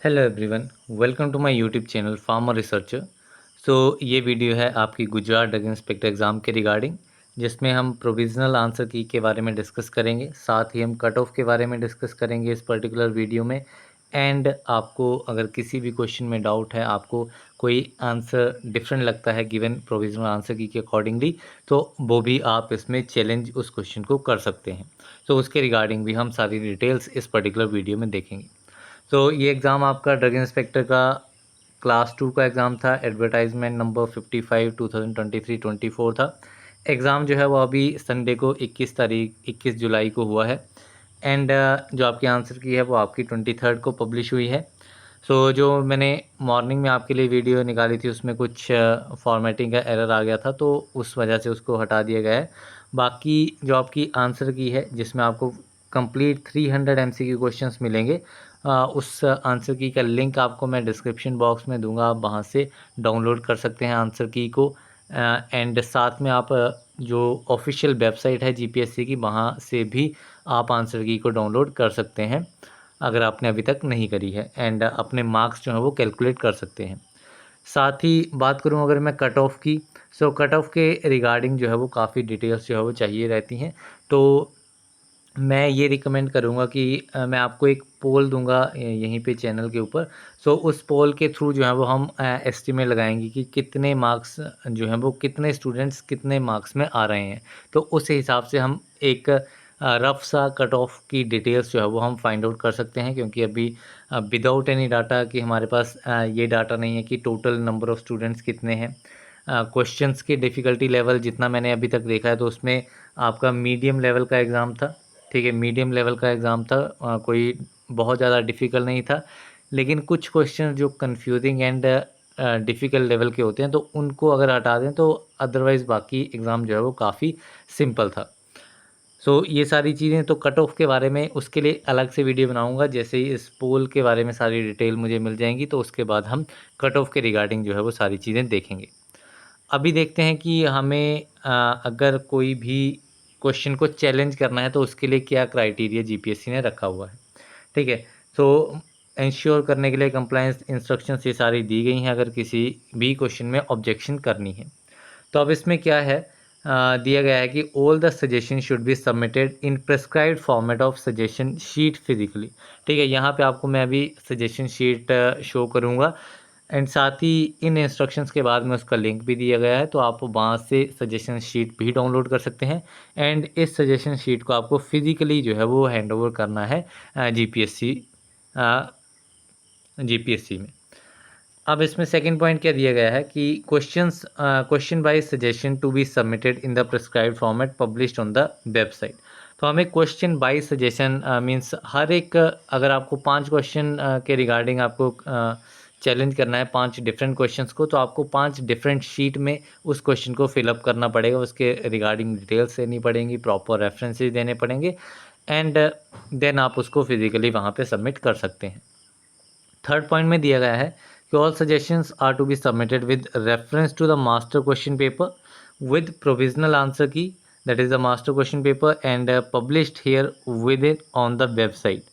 Hello everyone, welcome to my YouTube channel farmer researcher. ये video है आपकी Gujarat drug inspector exam के regarding, जिसमें हम प्रोविज़नल आंसर की के बारे में डिस्कस करेंगे। साथ ही हम कट ऑफ के बारे में डिस्कस करेंगे इस पर्टिकुलर वीडियो में। एंड आपको अगर किसी भी क्वेश्चन में डाउट है, आपको कोई आंसर डिफरेंट लगता है गिवन प्रोविज़नल आंसर की के अकॉर्डिंगली, तो वो भी आप इसमें चैलेंज उस क्वेश्चन को कर सकते हैं। उसके रिगार्डिंग भी हम सारी डिटेल्स इस पर्टिकुलर वीडियो में देखेंगे। ये एग्ज़ाम आपका ड्रग इंस्पेक्टर का क्लास 2 का एग्ज़ाम था। एडवर्टाइजमेंट नंबर 55 2023-24 था। एग्ज़ाम जो है वो अभी संडे को 21 जुलाई को हुआ है। एंड जो आपकी आंसर की है वो आपकी 23 को पब्लिश हुई है। जो मैंने मॉर्निंग में आपके लिए वीडियो निकाली थी, उसमें कुछ फॉर्मेटिंग का एरर आ गया था, तो उस वजह से उसको हटा दिया गया है। बाकी जो आपकी आंसर की है, जिसमें आपको कंप्लीट 300 एमसीक्यू क्वेश्चंस मिलेंगे, उस आंसर की का लिंक आपको मैं डिस्क्रिप्शन बॉक्स में दूंगा। आप वहां से डाउनलोड कर सकते हैं आंसर की को। एंड साथ में आप जो ऑफिशियल वेबसाइट है जीपीएससी की, वहां से भी आप आंसर की को डाउनलोड कर सकते हैं अगर आपने अभी तक नहीं करी है। एंड अपने मार्क्स जो है वो कैलकुलेट कर सकते हैं। साथ ही बात करूं अगर मैं कट ऑफ की, कट ऑफ के रिगार्डिंग जो है वो काफ़ी डिटेल्स जो है वो चाहिए रहती हैं। तो मैं ये रिकमेंड करूँगा कि मैं आपको एक पोल दूंगा यहीं पे चैनल के ऊपर। उस पोल के थ्रू जो है वो हम एस्टिमेट लगाएंगे कि कितने मार्क्स जो हैं वो कितने स्टूडेंट्स कितने मार्क्स में आ रहे हैं। तो उस हिसाब से हम एक रफ सा कट ऑफ की डिटेल्स जो है वो हम फाइंड आउट कर सकते हैं, क्योंकि अभी विदाउट एनी डाटा कि हमारे पास ये डाटा नहीं है कि टोटल नंबर ऑफ़ स्टूडेंट्स कितने हैं। क्वेश्चंस की डिफ़िकल्टी लेवल जितना मैंने अभी तक देखा है, तो उसमें आपका मीडियम लेवल का एग्ज़ाम था। ठीक है, मीडियम लेवल का एग्ज़ाम था। कोई बहुत ज़्यादा डिफ़िकल्ट नहीं था, लेकिन कुछ क्वेश्चन जो कन्फ्यूजिंग एंड डिफ़िकल्ट लेवल के होते हैं, तो उनको अगर हटा दें तो अदरवाइज़ बाकी एग्ज़ाम जो है वो काफ़ी सिंपल था। ये सारी चीज़ें तो कट ऑफ के बारे में उसके लिए अलग से वीडियो बनाऊँगा। जैसे ही इस पोल के बारे में सारी डिटेल मुझे मिल जाएँगी, तो उसके बाद हम कट ऑफ के रिगार्डिंग जो है वो सारी चीज़ें देखेंगे। अभी देखते हैं कि हमें अगर कोई भी क्वेश्चन को चैलेंज करना है, तो उसके लिए क्या क्राइटेरिया जीपीएससी ने रखा हुआ है। ठीक है, इंश्योर करने के लिए कंप्लायंस इंस्ट्रक्शंस ये सारी दी गई हैं अगर किसी भी क्वेश्चन में ऑब्जेक्शन करनी है। तो अब इसमें क्या है, दिया गया है कि all the suggestion should be submitted in prescribed format of suggestion sheet physically. ठीक है, यहाँ पे आपको मैं अभी सजेशन शीट शो करूँगा। एंड साथ ही इन इंस्ट्रक्शंस के बाद में उसका लिंक भी दिया गया है, तो आप वहाँ से सजेशन शीट भी डाउनलोड कर सकते हैं। एंड इस सजेशन शीट को आपको फिजिकली जो है वो हैंड ओवर करना है जीपीएससी जीपीएससी में। अब इसमें सेकंड पॉइंट क्या दिया गया है कि question by suggestion to be submitted in the prescribed format published on the website. तो हमें क्वेश्चन बाय सजेशन मींस हर एक अगर आपको 5 क्वेश्चन के रिगार्डिंग आपको चैलेंज करना है, 5 डिफरेंट क्वेश्चंस को, तो आपको 5 डिफरेंट शीट में उस क्वेश्चन को फिलअप करना पड़ेगा। उसके रिगार्डिंग डिटेल्स देनी पड़ेंगी, प्रॉपर रेफरेंसेस देने पड़ेंगे। एंड देन आप उसको फिजिकली वहाँ पे सबमिट कर सकते हैं। थर्ड पॉइंट में दिया गया है कि all suggestions are to be submitted with reference to the master question paper with provisional answer key, that is the master question paper, and published here with it on the website.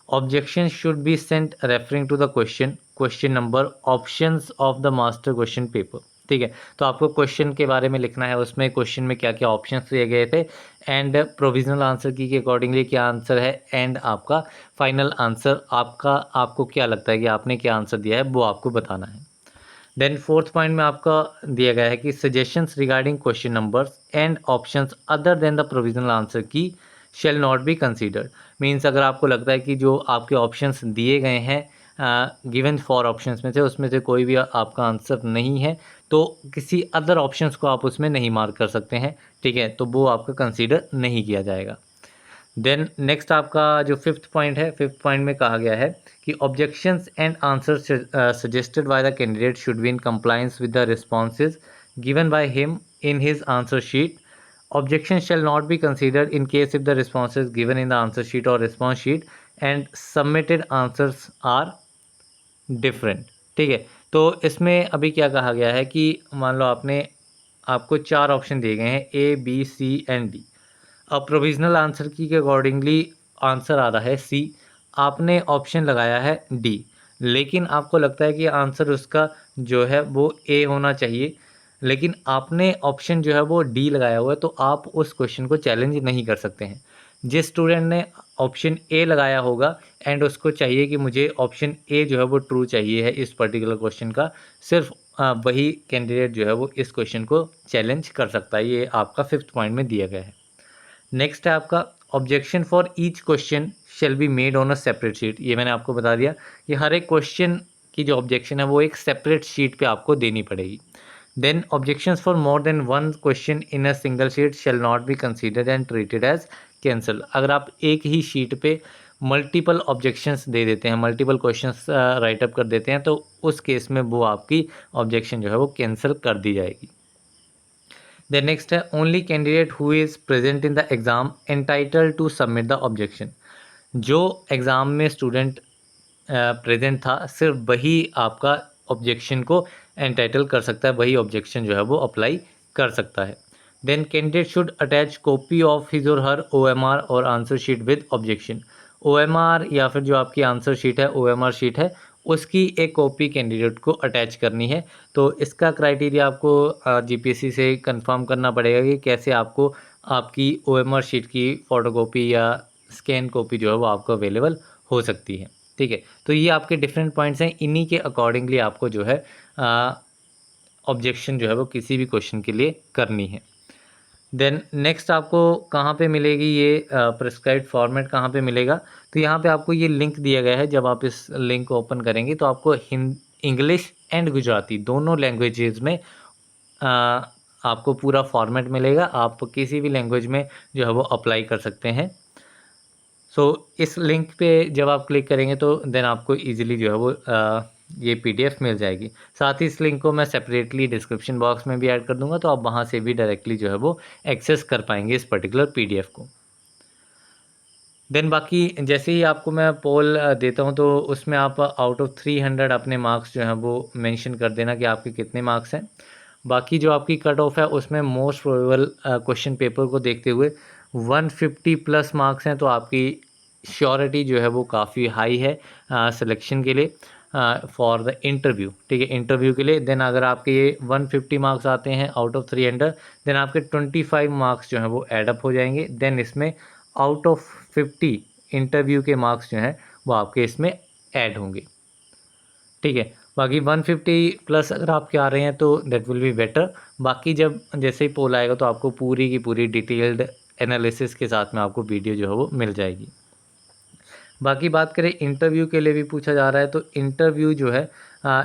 Objection should be sent referring to the question number, options of the master question paper. ठीक है, तो आपको question के बारे में लिखना है, उसमें क्वेश्चन में क्या क्या ऑप्शंस दिए गए थे, एंड प्रोविजनल आंसर की के अकॉर्डिंगली क्या आंसर है, एंड आपका फाइनल आंसर आपको क्या लगता है कि आपने क्या आंसर दिया है, वो आपको बताना है। देन फोर्थ पॉइंट में आपका दिया गया है कि suggestions regarding question numbers and options other than the provisional answer key shall not be considered. Means अगर आपको लगता है कि जो आपके ऑप्शंस दिए गए हैं गिवन 4 ऑप्शंस में से, उसमें से कोई भी आपका आंसर नहीं है, तो किसी अदर ऑप्शंस को आप उसमें नहीं मार्क कर सकते हैं। ठीक है, तो वो आपका कंसीडर नहीं किया जाएगा। देन नेक्स्ट आपका जो फिफ्थ पॉइंट है, फिफ्थ पॉइंट में कहा गया है कि objections and answers suggested by the candidate should be in compliance with the responses given by him in his answer sheet. Objection shall not be considered in case if the responses given in the answer sheet or response sheet and submitted answers are different। ठीक है, तो इसमें अभी क्या कहा गया है कि मान लो आपको 4 ऑप्शन दिए गए हैं, A B C and D. अब प्रोविजनल आंसर की के अकॉर्डिंगली आंसर आ रहा है सी, आपने ऑप्शन लगाया है डी। लेकिन आपको लगता है कि आंसर उसका जो है वो ए होना चाहिए, लेकिन आपने ऑप्शन जो है वो डी लगाया हुआ है, तो आप उस क्वेश्चन को चैलेंज नहीं कर सकते हैं। जिस स्टूडेंट ने ऑप्शन ए लगाया होगा एंड उसको चाहिए कि मुझे ऑप्शन ए जो है वो ट्रू चाहिए है इस पर्टिकुलर क्वेश्चन का, सिर्फ वही कैंडिडेट जो है वो इस क्वेश्चन को चैलेंज कर सकता है। ये आपका 5th पॉइंट में दिया गया है। नेक्स्ट है आपका objection for each question shall be made on a separate sheet. ये मैंने आपको बता दिया कि हर एक क्वेश्चन की जो ऑब्जेक्शन है वो एक सेपरेट शीट पे आपको देनी पड़ेगी। Then objections for more than one question in a single sheet shall not be considered and treated as cancel. अगर आप एक ही शीट पे मल्टीपल ऑब्जेक्शंस दे देते हैं, मल्टीपल क्वेश्चंस राइट अप कर देते हैं, तो उस केस में वो आपकी ऑब्जेक्शन जो है वो कैंसिल कर दी जाएगी। द नेक्स्ट है only candidate who is present in the exam entitle to submit the objection. जो एग्ज़ाम में स्टूडेंट प्रेजेंट था, सिर्फ वही आपका ऑब्जेक्शन को एंटाइटल कर सकता है, वही ऑब्जेक्शन जो है वो अप्लाई कर सकता है। Then candidate should attach copy of his or her OMR or answer sheet with objection. OMR या फिर जो आपकी आंसर शीट है, OMR शीट है, उसकी एक कॉपी कैंडिडेट को अटैच करनी है। तो इसका क्राइटेरिया आपको GPSC से कंफर्म करना पड़ेगा कि कैसे आपको आपकी OMR शीट की फ़ोटोकॉपी या स्कैन कॉपी जो है वो आपको अवेलेबल हो सकती है। ठीक है, तो ये आपके डिफरेंट पॉइंट्स हैं, इन्हीं के अकॉर्डिंगली आपको जो है ऑब्जेक्शन जो है वो किसी भी क्वेश्चन के लिए करनी है। देन नेक्स्ट आपको कहाँ पे मिलेगी ये प्रिस्क्राइब्ड फॉर्मेट कहाँ पे मिलेगा, तो यहाँ पे आपको ये लिंक दिया गया है। जब आप इस लिंक को ओपन करेंगे तो आपको इंग्लिश एंड गुजराती दोनों लैंग्वेजेस में आपको पूरा फॉर्मेट मिलेगा। आप किसी भी लैंग्वेज में जो है वो अप्लाई कर सकते हैं। सो इस लिंक पे जब आप क्लिक करेंगे तो देन आपको इजीली जो है वो ये PDF मिल जाएगी। साथ ही इस लिंक को मैं सेपरेटली डिस्क्रिप्शन बॉक्स में भी ऐड कर दूंगा, तो आप वहाँ से भी डायरेक्टली जो है वो एक्सेस कर पाएंगे इस पर्टिकुलर PDF को। देन बाकी जैसे ही आपको मैं पोल देता हूँ तो उसमें आप आउट ऑफ 300 अपने मार्क्स जो हैं वो मेंशन कर देना कि आपके कितने मार्क्स हैं। बाकी जो आपकी कट ऑफ है उसमें मोस्ट प्रोबेबल क्वेश्चन पेपर को देखते हुए 150 प्लस मार्क्स हैं, तो आपकी श्योरिटी जो है वो काफ़ी हाई है सिलेक्शन के लिए फॉर द इंटरव्यू। ठीक है, इंटरव्यू के लिए। देन अगर आपके ये 150 मार्क्स आते हैं आउट ऑफ 300, देन आपके 25 मार्क्स जो हैं वो एडअप हो जाएंगे। देन इसमें आउट ऑफ 50 इंटरव्यू के मार्क्स जो हैं वो आपके इसमें ऐड होंगे। ठीक है, बाकी 150 प्लस अगर आपके आ रहे हैं तो दैट विल बी बेटर। बाकी जब जैसे ही पोल आएगा तो आपको पूरी की पूरी डिटेल्ड एनालिसिस के साथ में आपको वीडियो जो है वो मिल जाएगी। बाकी बात करें इंटरव्यू के लिए भी पूछा जा रहा है, तो इंटरव्यू जो है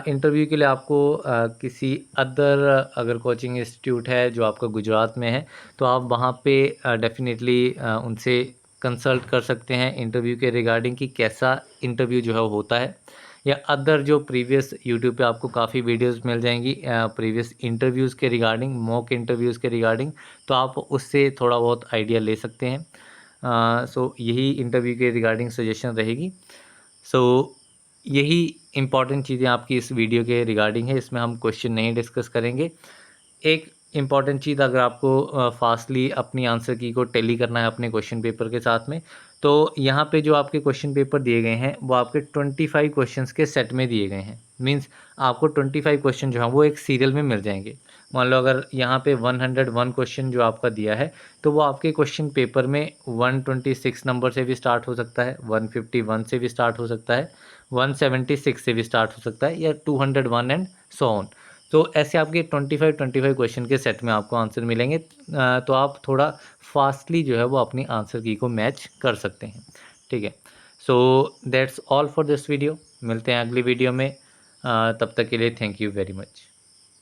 इंटरव्यू के लिए आपको किसी अदर अगर कोचिंग इंस्टीट्यूट है जो आपका गुजरात में है, तो आप वहाँ पे डेफिनेटली उनसे कंसल्ट कर सकते हैं इंटरव्यू के रिगार्डिंग कि कैसा इंटरव्यू जो है वो होता है। या अदर जो प्रीवियस यूट्यूब पे आपको काफ़ी वीडियोस मिल जाएंगी प्रीवियस इंटरव्यूज़ के रिगार्डिंग, मॉक इंटरव्यूज़ के रिगार्डिंग, तो आप उससे थोड़ा बहुत आइडिया ले सकते हैं। सो यही इंटरव्यू के रिगार्डिंग सजेशन रहेगी। सो यही इम्पॉर्टेंट चीज़ें आपकी इस वीडियो के रिगार्डिंग है, इसमें हम क्वेश्चन नहीं डिस्कस करेंगे। एक इम्पॉर्टेंट चीज़ अगर आपको फास्टली अपनी आंसर की को टैली करना है अपने क्वेश्चन पेपर के साथ में, तो यहाँ पे जो आपके क्वेश्चन पेपर दिए गए हैं वो आपके 25 क्वेश्चंस के सेट में दिए गए हैं। मींस आपको 25 क्वेश्चन जो हैं वो एक सीरियल में मिल जाएंगे। मान लो अगर यहाँ पे 101 क्वेश्चन जो आपका दिया है, तो वो आपके क्वेश्चन पेपर में 126 नंबर से भी स्टार्ट हो सकता है, 151 से भी स्टार्ट हो सकता है, 176 से भी स्टार्ट हो सकता है, या 201 एंड सो ऑन। तो ऐसे आपके 25 क्वेश्चन के सेट में आपको आंसर मिलेंगे। तो आप थोड़ा फास्टली जो है वो अपनी आंसर की को मैच कर सकते हैं। ठीक है, so that's all for this video. मिलते हैं अगली वीडियो में। तब तक के लिए थैंक यू वेरी मच।